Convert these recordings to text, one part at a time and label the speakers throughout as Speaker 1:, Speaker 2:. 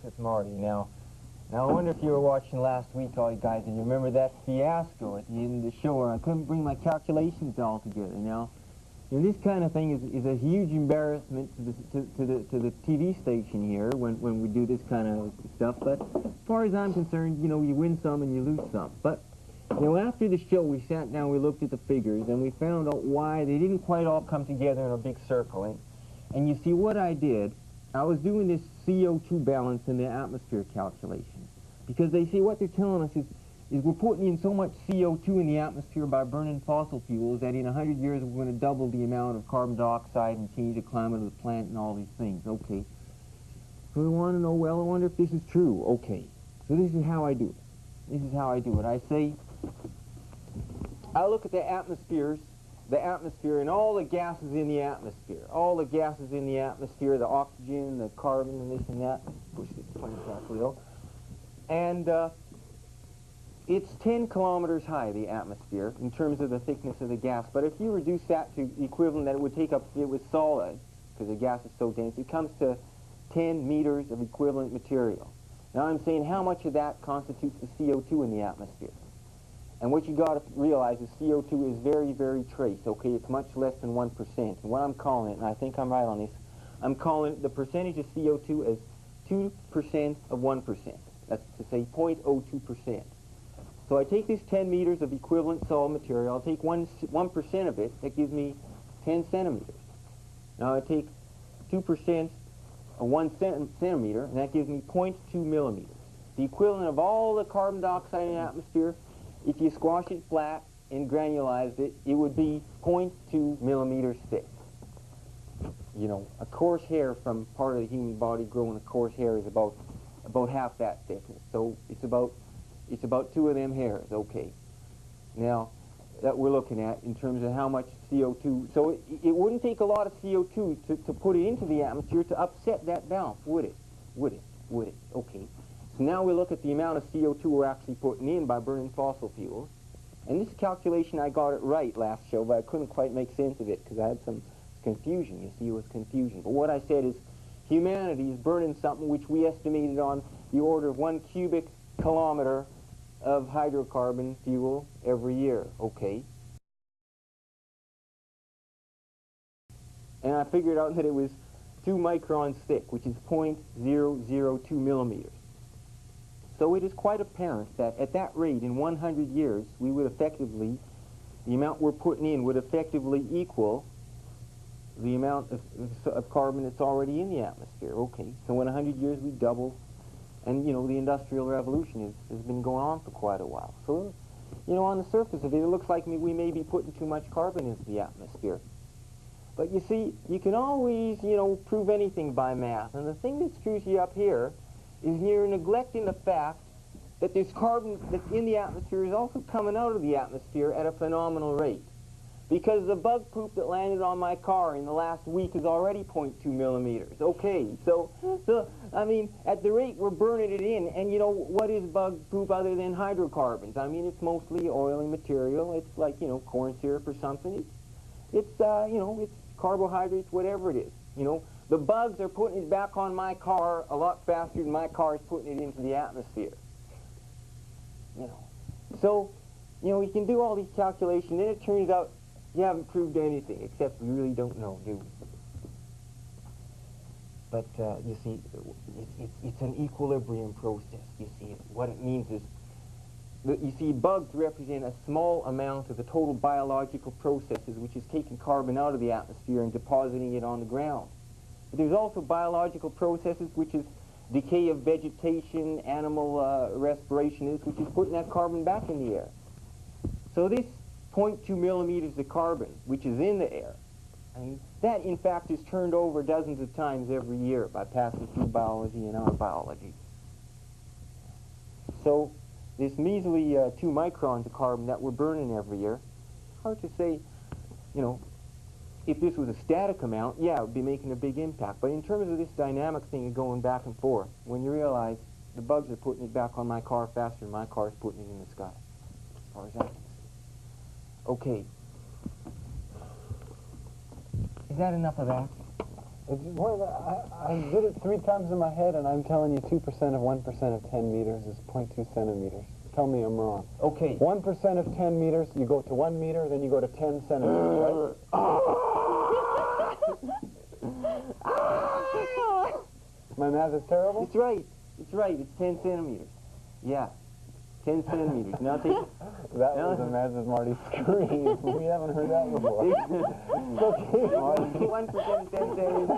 Speaker 1: with Marty. Now I wonder if you were watching last week, all you guys, and you remember that fiasco at the end of the show where I couldn't bring my calculations all together. Now, this kind of thing is a huge embarrassment to the TV station here when we do this kind of stuff. But as far as I'm concerned, you win some and you lose some. But after the show, we sat down, we looked at the figures, and we found out why they didn't quite all come together in a big circle. And you see, what I did, I was doing this CO2 balance in the atmosphere calculation. Because they see what they're telling us is we're putting in so much CO2 in the atmosphere by burning fossil fuels that in 100 years we're going to double the amount of carbon dioxide and change the climate of the planet and all these things. Okay. So we want to know, well, I wonder if this is true. Okay. So this is how I do it. This is how I do it. I say, I look at the atmosphere and all the gases in the atmosphere. All the gases in the atmosphere, the oxygen, the carbon, and this and that. Push this point back a little. And it's 10 kilometers high, the atmosphere, in terms of the thickness of the gas. But if you reduce that to the equivalent that it would take up if it was solid, because the gas is so dense, it comes to 10 meters of equivalent material. Now I'm saying how much of that constitutes the CO2 in the atmosphere. And what you got to realize is CO2 is very, very trace, okay? It's much less than 1%. And what I'm calling it, and I think I'm right on this, I'm calling it the percentage of CO2 as 2% of 1%. That's to say 0.02%. So I take this 10 meters of equivalent solid material, I'll take 1% of it, that gives me 10 centimeters. Now I take 2% of 1 centimeter, and that gives me 0.2 millimeters. The equivalent of all the carbon dioxide in the atmosphere, if you squash it flat and granulized it, it would be 0.2 millimeters thick. A coarse hair from part of the human body growing a coarse hair is about half that thickness. So it's about 2 of them hairs, okay. Now, that we're looking at in terms of how much CO2. So it wouldn't take a lot of CO2 to put it into the atmosphere to upset that balance, would it? Would it? Okay. So now we look at the amount of CO2 we're actually putting in by burning fossil fuels. And this calculation, I got it right last show, but I couldn't quite make sense of it because I had some confusion. You see, it was confusion. But what I said is humanity is burning something which we estimated on the order of 1 cubic kilometer of hydrocarbon fuel every year, okay? And I figured out that it was 2 microns thick, which is 0.002 millimeters. So it is quite apparent that at that rate, in 100 years, we would effectively, the amount we're putting in would effectively equal the amount of carbon that's already in the atmosphere. Okay, so in 100 years we double, and the Industrial Revolution has been going on for quite a while. So, on the surface of it, it looks like we may be putting too much carbon into the atmosphere. But you see, you can always, prove anything by math. And the thing that screws you up here is you're neglecting the fact that this carbon that's in the atmosphere is also coming out of the atmosphere at a phenomenal rate. Because the bug poop that landed on my car in the last week is already 0.2 millimeters. Okay, so I mean, at the rate we're burning it in, and what is bug poop other than hydrocarbons? I mean, it's mostly oily material. It's like, corn syrup or something. It's it's carbohydrates, whatever it is. The bugs are putting it back on my car a lot faster than my car is putting it into the atmosphere. So, we can do all these calculations, and then it turns out you haven't proved anything, except we really don't know, do we? But, you see, it's an equilibrium process, you see. What it means is, you see, bugs represent a small amount of the total biological processes, which is taking carbon out of the atmosphere and depositing it on the ground. But there's also biological processes, which is decay of vegetation, animal respiration, which is putting that carbon back in the air. So this 0.2 millimeters of carbon, which is in the air, that in fact is turned over dozens of times every year by passing through biology and our biology. So this measly 2 microns of carbon that we're burning every year, it's hard to say, if this was a static amount, yeah, it would be making a big impact. But in terms of this dynamic thing of going back and forth, when you realize the bugs are putting it back on my car faster than my car is putting it in the sky, as far as I can see. Okay. Is that enough of that?
Speaker 2: I did it 3 times in my head, and I'm telling you 2% of 1% of 10 meters is 0.2 centimeters. Tell me I'm wrong.
Speaker 1: Okay.
Speaker 2: 1% of 10 meters, you go to 1 meter, then you go to 10 centimeters, right? My math is terrible?
Speaker 1: It's right. It's right. It's 10 centimeters. Yeah. 10 centimeters. Now take...
Speaker 2: That was the math of Marty's scream. We haven't heard that before.
Speaker 1: Okay. 1% of 10 centimeters.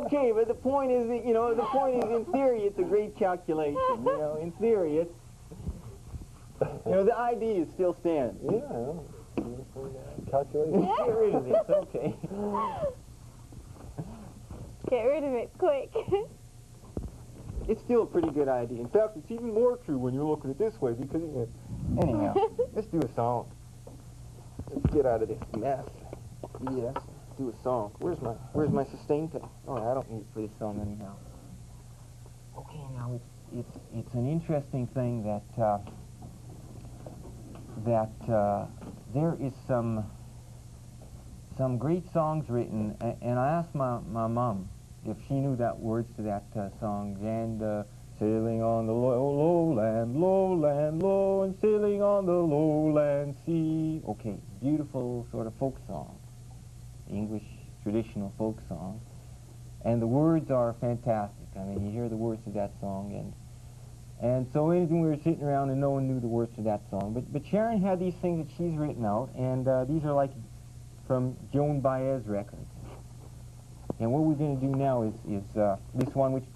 Speaker 1: Okay, but the point is that, the point is in theory it's a great calculation. In theory it's... the idea still stands.
Speaker 2: Yeah, I know. Calculation.
Speaker 1: Get rid of this, okay.
Speaker 3: Get rid of it, quick.
Speaker 1: It's still a pretty good idea. In fact, it's even more true when you're looking at it this way, because anyhow, let's do a song. Let's get out of this mess. Yes, do a song. Where's my sustain pen? Oh, I don't need it for this song anyhow. Okay, now it's an interesting thing that there is some great songs written, and I asked my mom if she knew that words to that song, and sailing on the lowland, low, and sailing on the lowland sea. Okay, beautiful sort of folk song, English traditional folk song, and the words are fantastic. I mean, you hear the words to that song, and so anything, we were sitting around and no one knew the words to that song. But Sharon had these things that she's written out, and these are like from Joan Baez records. And what we're going to do now is this one, which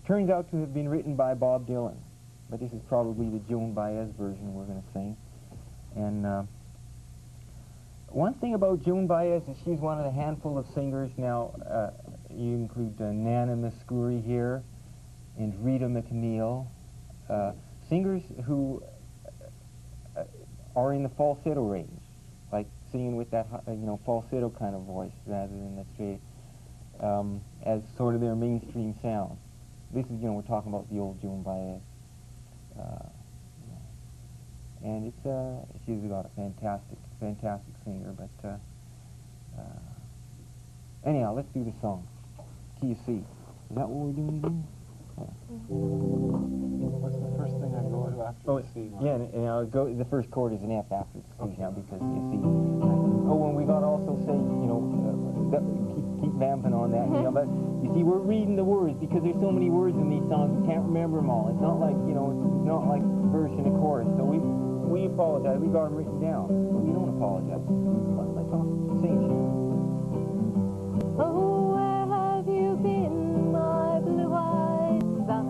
Speaker 1: turns out to have been written by Bob Dylan. But this is probably the Joan Baez version we're going to sing. And one thing about Joan Baez is she's one of the handful of singers now. You include Nana Muscuri here and Rita McNeil. Singers who are in the falsetto range, like singing with that falsetto kind of voice rather than the straight, as sort of their mainstream sound. This is, we're talking about the old Joan Baez. And she's got a fantastic singer, but anyhow, let's do the song. Key of C. Is that what we're doing again?
Speaker 2: What's the first thing I go to after the C?
Speaker 1: Yeah, and I'll go. The first chord is an F after the C now, because you see. Oh, and we got to also say, keep vamping on that, but you see, we're reading the words because there's so many words in these songs we can't remember them all. It's not like it's not like verse and a chorus. So we apologize. We got them written down. Well, you don't apologize. What am I talking? Sing it.
Speaker 3: Oh, where have you been, my blue-eyed son?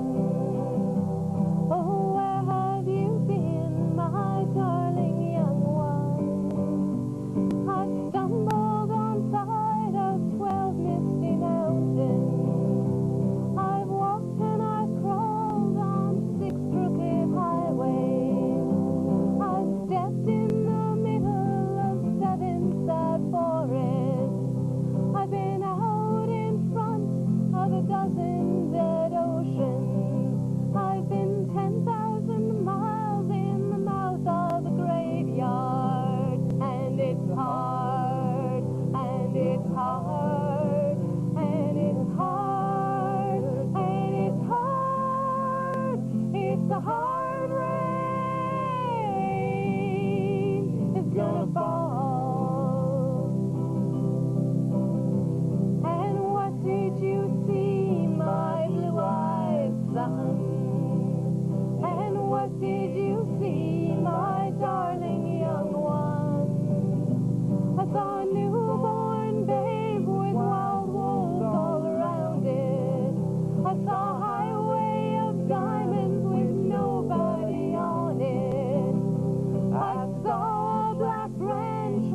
Speaker 3: Oh, where have you been, my darling young one? I've stumbled on side of 12 misty mountains. I've walked and I've crawled on 6 crooked highways. I've stepped in the middle of 7 sad forests. I've been out in front of a dozen dead oceans. I've been 10,000 miles in the mouth of a graveyard. And it's hard, and it's hard, and it's hard, and it's hard. It's a hard rain. It's gonna fall. And what did you see, my blue-eyed son? And what did you see, my darling young one? I saw a newborn babe with wild wolves all around it. I saw a highway of diamonds with nobody on it. I saw a black ranch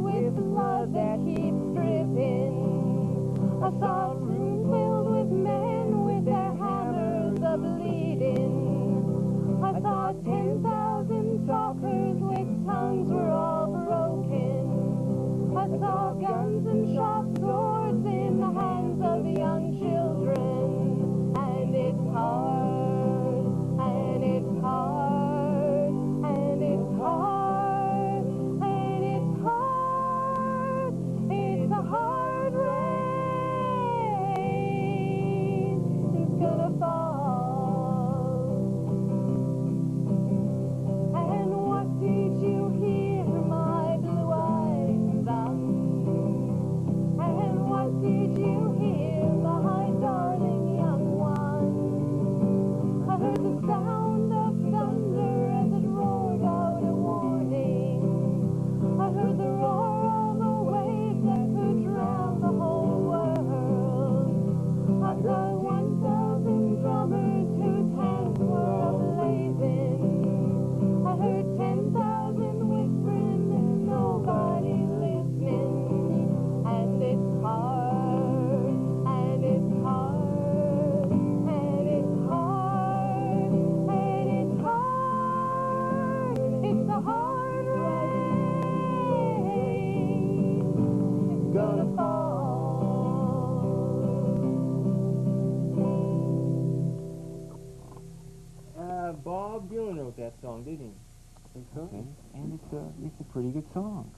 Speaker 1: Okay, and it's a pretty good song.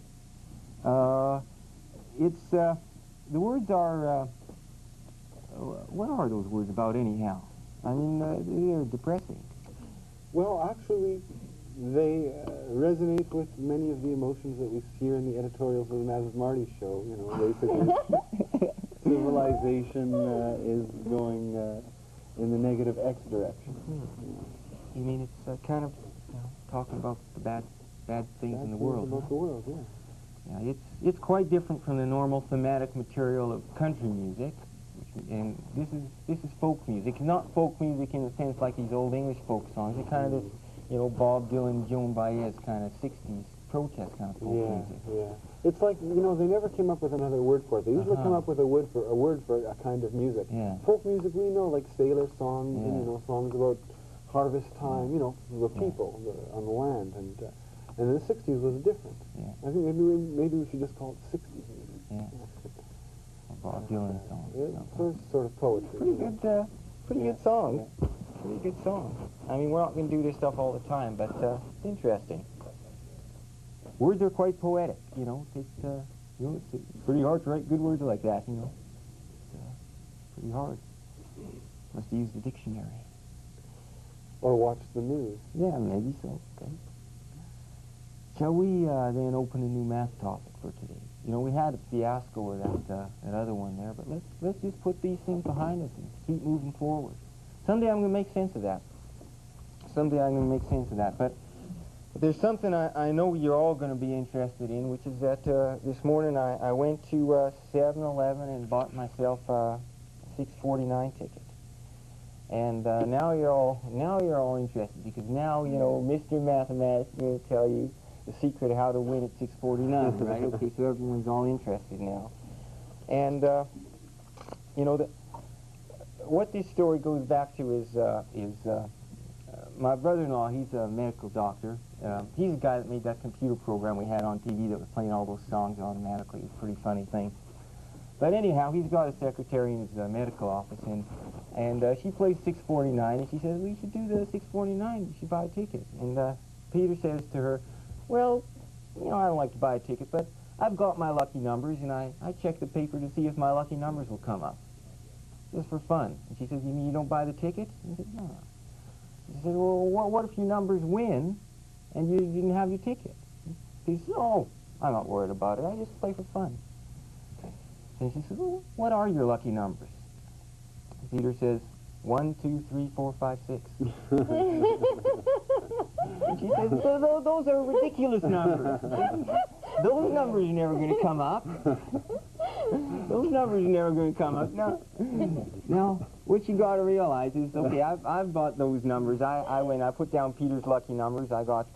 Speaker 1: The words are, what are those words about anyhow? I mean, they're depressing.
Speaker 2: Well, actually, they resonate with many of the emotions that we hear in the editorials of the Mad with Marty show. You know, basically, civilization is going in the negative X direction.
Speaker 1: You mean it's kind of, talking about the bad things in the world?
Speaker 2: About the world, yeah.
Speaker 1: Yeah, it's quite different from the normal thematic material of country music, and this is folk music. It's not folk music in the sense like these old English folk songs. It's kind of this, Bob Dylan, Joan Baez kind of 60s protest kind of folk music.
Speaker 2: Yeah. It's like, they never came up with another word for it. They usually come up with a word for a kind of music.
Speaker 1: Yeah.
Speaker 2: Folk music, we know, like sailor songs, and, songs about harvest time, the people on the land, and in the 60s was different.
Speaker 1: Yeah.
Speaker 2: I think maybe we should just call it 60s music.
Speaker 1: Yeah. Bob Dylan songs.
Speaker 2: It's sort of poetry.
Speaker 1: Pretty good song. Yeah. Pretty good song. I mean, we're not going to do this stuff all the time, but it's interesting. Words are quite poetic, it's pretty hard to write good words like that, It's pretty hard. Must use the dictionary.
Speaker 2: Or watch the news.
Speaker 1: Yeah, maybe so. Okay. Shall we then open a new math topic for today? We had a fiasco with that other one there, but let's just put these things behind us and keep moving forward. Someday I'm going to make sense of that. But there's something I know you're all going to be interested in, which is that this morning I went to 7-Eleven and bought myself a 649 ticket. And now you're all interested, because now, Mr. Mathematics is going to tell you the secret of how to win at 649, right? Okay, so everyone's all interested now. And, what this story goes back to is my brother-in-law. He's a medical doctor. He's the guy that made that computer program we had on TV that was playing all those songs automatically. It was a pretty funny thing. But anyhow, he's got a secretary in his medical office, and she plays 649, and she says, we should do the 649, you should buy a ticket. And Peter says to her, well, I don't like to buy a ticket, but I've got my lucky numbers, and I check the paper to see if my lucky numbers will come up, just for fun. And she says, you mean you don't buy the ticket? And he says, no. She says, well, what if your numbers win, and you didn't have your ticket? He says, oh, I'm not worried about it, I just play for fun. And she says, well, what are your lucky numbers? And Peter says, 1, 2, 3, 4, 5, 6. And she says, those are ridiculous numbers. Those numbers are never going to come up. Those numbers are never going to come up. Now, what you got to realize is, okay, I've bought those numbers. I put down Peter's lucky numbers. I got,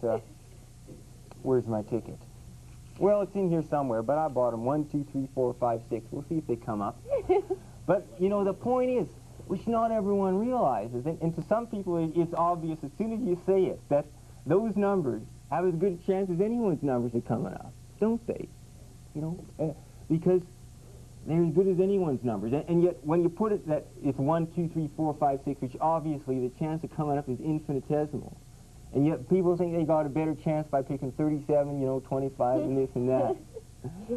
Speaker 1: where's my ticket? Well, it's in here somewhere, but I bought them 1, 2, 3, 4, 5, 6. We'll see if they come up. But, the point is, which not everyone realizes, and to some people it's obvious as soon as you say it, that those numbers have as good a chance as anyone's numbers of coming up, don't they? Because they're as good as anyone's numbers. And yet, when you put it that it's 1, 2, 3, 4, 5, 6, which obviously the chance of coming up is infinitesimal. And yet people think they got a better chance by picking 37, 25, and this and that.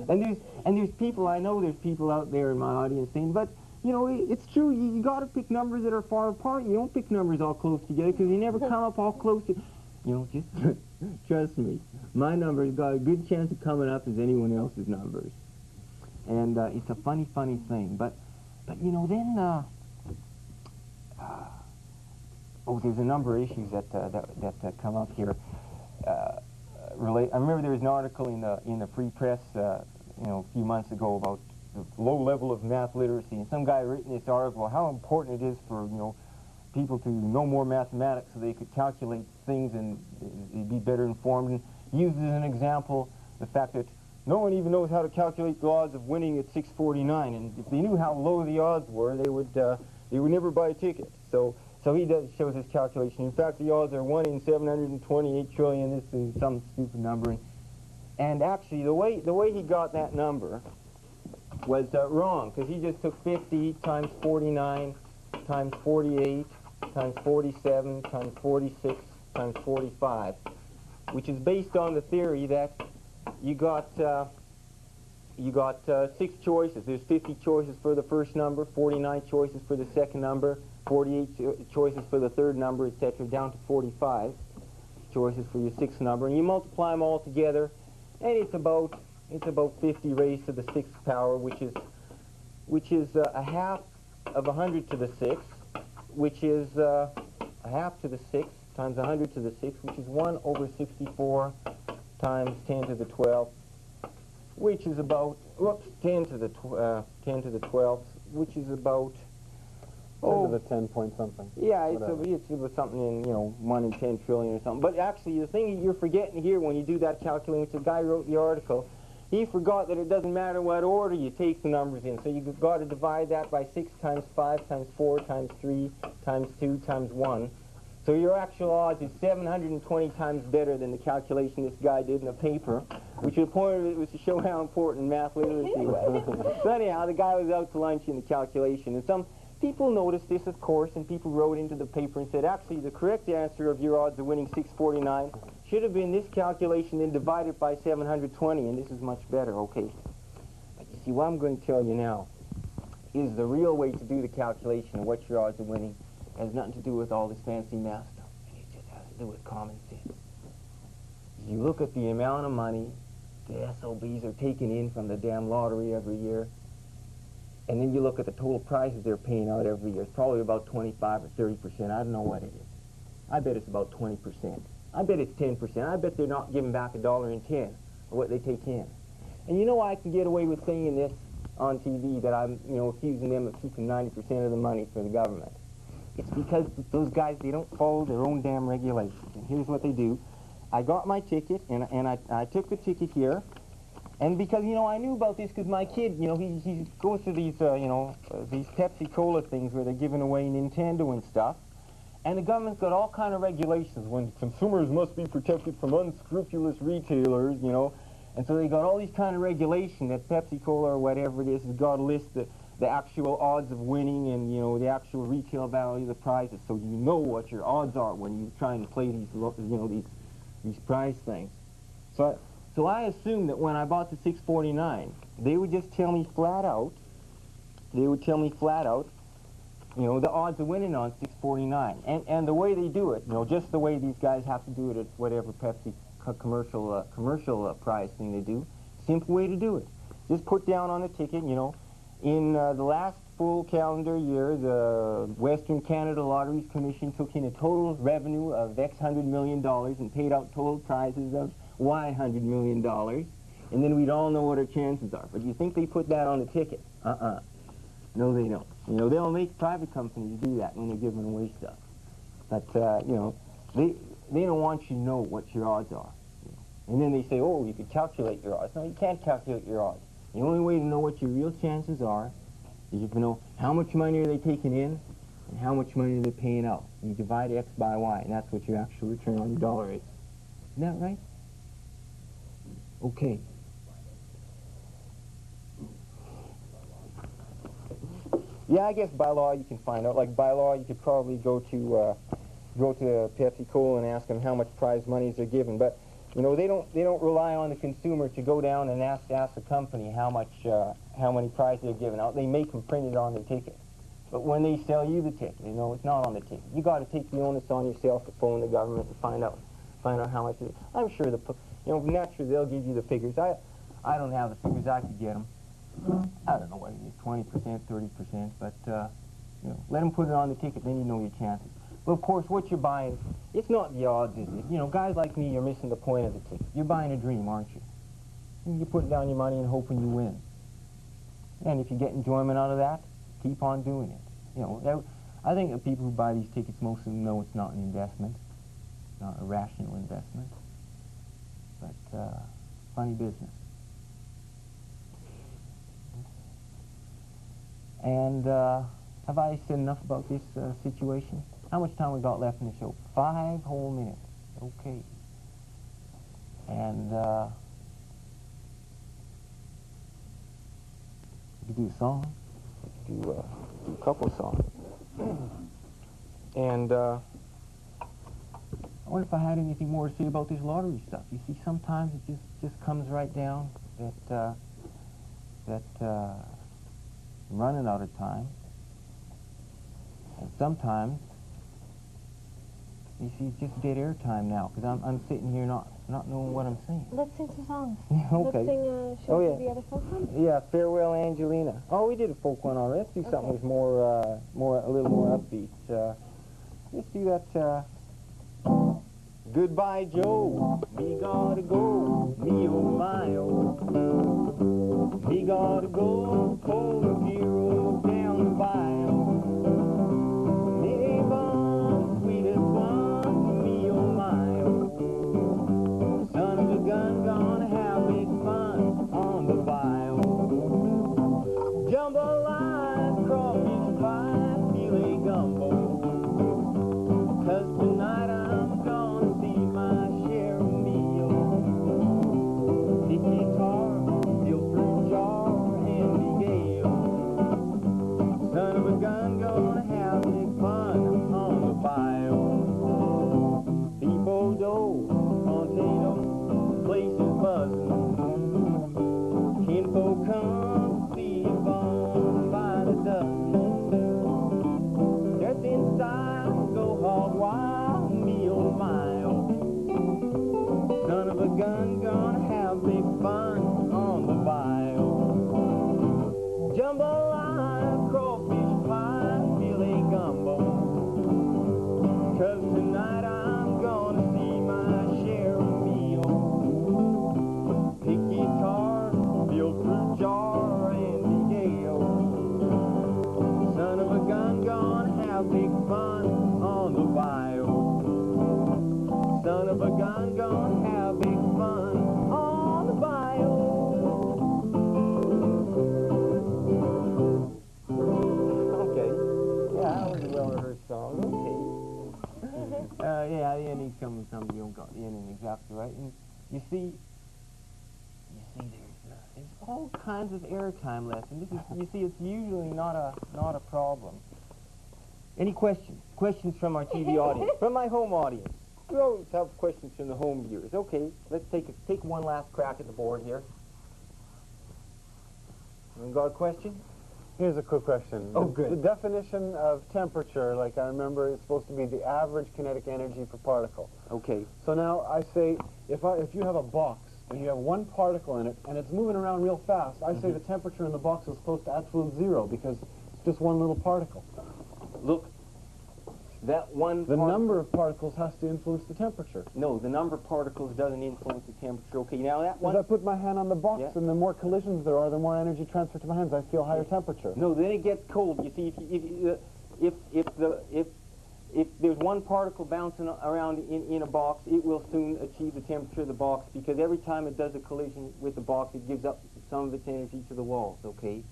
Speaker 1: and there's people, I know there's people out there in my audience saying, but, it's true, you got to pick numbers that are far apart. You don't pick numbers all close together, because you never come up all close to... Just trust me, my number's got a good chance of coming up as anyone else's numbers. And it's a funny thing. But then... there's a number of issues that come up here. I remember there was an article in the Free Press, a few months ago about the low level of math literacy, and some guy written this article how important it is for people to know more mathematics so they could calculate things and they'd be better informed. And uses as an example the fact that no one even knows how to calculate the odds of winning at 649, and if they knew how low the odds were, they would never buy a ticket. So he shows his calculation. In fact, the odds are 1 in 728 trillion. This is some stupid number. And actually, the way he got that number was wrong, because he just took 50 times 49 times 48 times 47 times 46 times 45. which is based on the theory that you got 6 choices. There's 50 choices for the first number, 49 choices for the second number, 48 choices for the third number, etc., down to 45 choices for your 6th number, and you multiply them all together, and it's about 50 raised to the 6th power, which is a half of 100 to the 6th, which is a half to the 6th times 100 to the 6th, which is 1 over 64 times 10 to the 12th, which is about 10 to the 12th, which is about
Speaker 2: 10 to the 10 point something.
Speaker 1: Yeah, it's about something in 1 in 10 trillion or something. But actually, the thing you're forgetting here when you do that calculation, which the guy wrote the article, he forgot that it doesn't matter what order you take the numbers in. So you've got to divide that by 6 times 5 times 4 times 3 times 2 times 1. So your actual odds is 720 times better than the calculation this guy did in the paper, which the point of it was to show how important math literacy was. So anyhow, the guy was out to lunch in the calculation, and some people noticed this, of course, and people wrote into the paper and said, actually, the correct answer of your odds of winning 649 should have been this calculation and divided by 720, and this is much better. Okay. But you see, what I'm going to tell you now is the real way to do the calculation of what your odds of winning has nothing to do with all this fancy math stuff. It just has to do with common sense. You look at the amount of money the SOBs are taking in from the damn lottery every year, and then you look at the total prizes they're paying out every year. It's probably about 25 or 30%. I don't know what it is. I bet it's about 20%. I bet it's 10%. I bet they're not giving back $1.10 of what they take in. And you know I can get away with saying this on TV, that I'm, accusing them of keeping 90% of the money for the government. It's because those guys, they don't follow their own damn regulations. And here's what they do. I got my ticket, and I took the ticket here. And because, I knew about this because my kid, he goes to these, these Pepsi Cola things where they're giving away Nintendo and stuff. And the government's got all kind of regulations when consumers must be protected from unscrupulous retailers, And so they got all these kind of regulations that Pepsi Cola or whatever it is has got to list the actual odds of winning and, the actual retail value of the prizes, so you know what your odds are when you're trying to play these, these prize things. So I assumed that when I bought the 649, they would just tell me flat out, the odds of winning on 649. And the way they do it, just the way these guys have to do it at whatever Pepsi commercial prize thing they do, simple way to do it. Just put down on the ticket, in the last full calendar year, the Western Canada Lotteries Commission took in a total revenue of X $100 million and paid out total prizes of Y $100 million, and then we'd all know what our chances are. But you think they put that on the ticket? No, they don't. They'll make private companies do that when they're giving away stuff. But, they don't want you to know what your odds are. And then they say, oh, you could calculate your odds. No, you can't calculate your odds. The only way to know what your real chances are is you can know how much money are they taking in and how much money are they paying out. And you divide X by Y, and that's what your actual return on your dollar is. Isn't that right? Okay. Yeah, I guess by law you can find out. Like by law, you could probably go to Pepsi Cola and ask them how much prize monies they're given. But they don't rely on the consumer to go down and ask the company how many prizes they're giving out. They make them print it on the ticket. But when they sell you the ticket, it's not on the ticket. You got to take the onus on yourself to phone the government to find out how much it is. I'm sure naturally they'll give you the figures. I don't have the figures. I could get them. I don't know what it is, 20%, 30%, but let them put it on the ticket, then you know your chances. But of course, what you're buying, it's not the odds, is it? Guys like me, you're missing the point of the ticket. You're buying a dream, aren't you? You're putting down your money and hoping you win. And if you get enjoyment out of that, keep on doing it. I think the people who buy these tickets, most of them know it's not an investment, not a rational investment, but funny business. And have I said enough about this situation? How much time we got left in the show? 5 whole minutes. Okay. And we could do a song. We could do a couple songs. And I wonder if I had anything more to say about this lottery stuff. You see, sometimes it just comes right down that I'm running out of time. And sometimes, you see, it's just dead air time now, because I'm sitting here not knowing what I'm saying.
Speaker 3: Let's sing some songs.
Speaker 1: Okay.
Speaker 3: Let's sing, should
Speaker 1: Oh,
Speaker 3: we
Speaker 1: yeah.
Speaker 3: do the other folk one?
Speaker 1: Yeah, Farewell Angelina. Oh, we did a folk one already. Let's do something that's more, a little more upbeat. Let's do that, Goodbye, Joe. Me gotta go. Me oh my oh. Me gotta go. Cold hero down the bayou. Me one, sweetest one. Me oh my oh. Son of a gun, gonna have big fun on the bayou. Jambalaya, crawfish pie, filet gumbo. 'Cause tonight I'm gonna see my share of meal. Big guitar, steel fruit jar, and the gale. Son of a gun, gonna have big fun on the bayou. People do, potato, places buzzing. Kinfolk come, see you born by the dozen. Dressed in style, go hog wild, me oh my oh. Son of a gun, gonna have big fun on the bayou. Jambalaya, crawfish pie, filet gumbo. 'Cause tonight I'm gonna see my share of meal. Pick guitar, steel fruit jar, and the gale. Son of a gun, gonna have big fun on the bayou. Son of a gun, gonna have big fun on the bayou. Okay. Yeah, that was a well-rehearsed song. Okay. Yeah, the ending's coming. Some of you don't got the ending exactly right. And you see there's all kinds of airtime left, and this is, you see, it's usually not a problem. Any questions? Questions from our TV audience, from my home audience? We always have questions from the home viewers. Okay, let's take one last crack at the board here. Anyone got a question?
Speaker 2: Here's a quick question.
Speaker 1: Oh, good.
Speaker 2: The definition of temperature, like I remember, is supposed to be the average kinetic energy per particle.
Speaker 1: Okay.
Speaker 2: So now I say, if you have a box and you have one particle in it and it's moving around real fast, I say the temperature in the box is close to absolute zero because it's just one little particle.
Speaker 1: Look, that one.
Speaker 2: The number of particles has to influence the temperature.
Speaker 1: No, the number of particles doesn't influence the temperature. Okay, now that one.
Speaker 2: As I put my hand on the box,
Speaker 1: Yeah.
Speaker 2: and the more collisions there are, the more energy transfer to my hands. I feel higher temperature.
Speaker 1: No, then it gets cold. You see, if there's one particle bouncing around in a box, it will soon achieve the temperature of the box, because every time it does a collision with the box, it gives up some of its energy to the walls. Okay,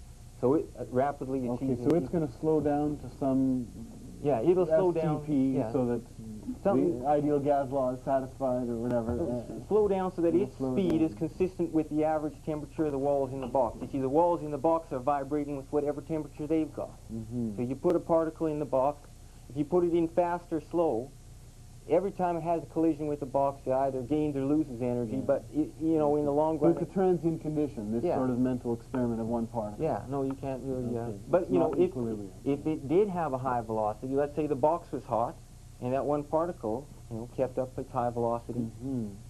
Speaker 1: so it rapidly achieves.
Speaker 2: Okay, so it's going to slow down to some.
Speaker 1: Yeah, it'll slow down.
Speaker 2: STP, so that the ideal gas law is satisfied or whatever.
Speaker 1: Slow down so that its
Speaker 2: slow
Speaker 1: speed
Speaker 2: down.
Speaker 1: is consistent with the average temperature of the walls in the box. You see, the walls in the box are vibrating with whatever temperature they've got. So you put a particle in the box. If you put it in fast or slow, every time it has a collision with the box, it either gains or loses energy. But in the long
Speaker 2: So
Speaker 1: run,
Speaker 2: it's a transient condition, this
Speaker 1: Yeah.
Speaker 2: sort of mental experiment of one particle.
Speaker 1: yeah, no, you can't really.
Speaker 2: Okay.
Speaker 1: But
Speaker 2: It's
Speaker 1: you know,
Speaker 2: not equilibrium.
Speaker 1: if it did have a high velocity, let's say the box was hot, and that one particle, kept up its high velocity,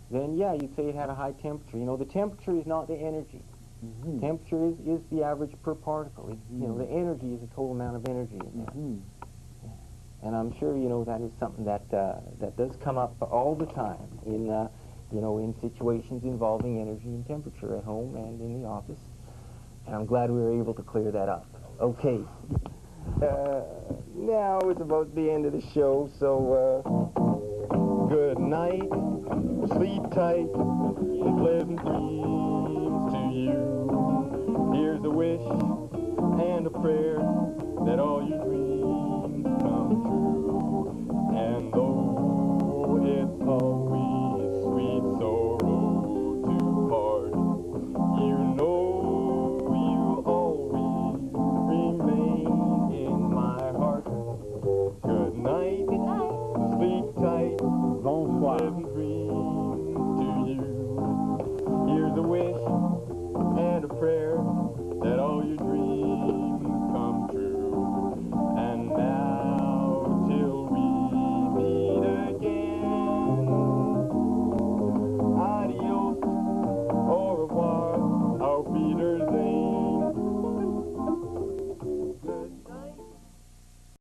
Speaker 1: then yeah, you'd say it had a high temperature. You know, the temperature is not the energy. Temperature is the average per particle. The energy is the total amount of energy in there. And I'm sure that is something that does come up all the time in in situations involving energy and temperature at home and in the office. And I'm glad we were able to clear that up. Okay. Now it's about the end of the show, so good night, sleep tight,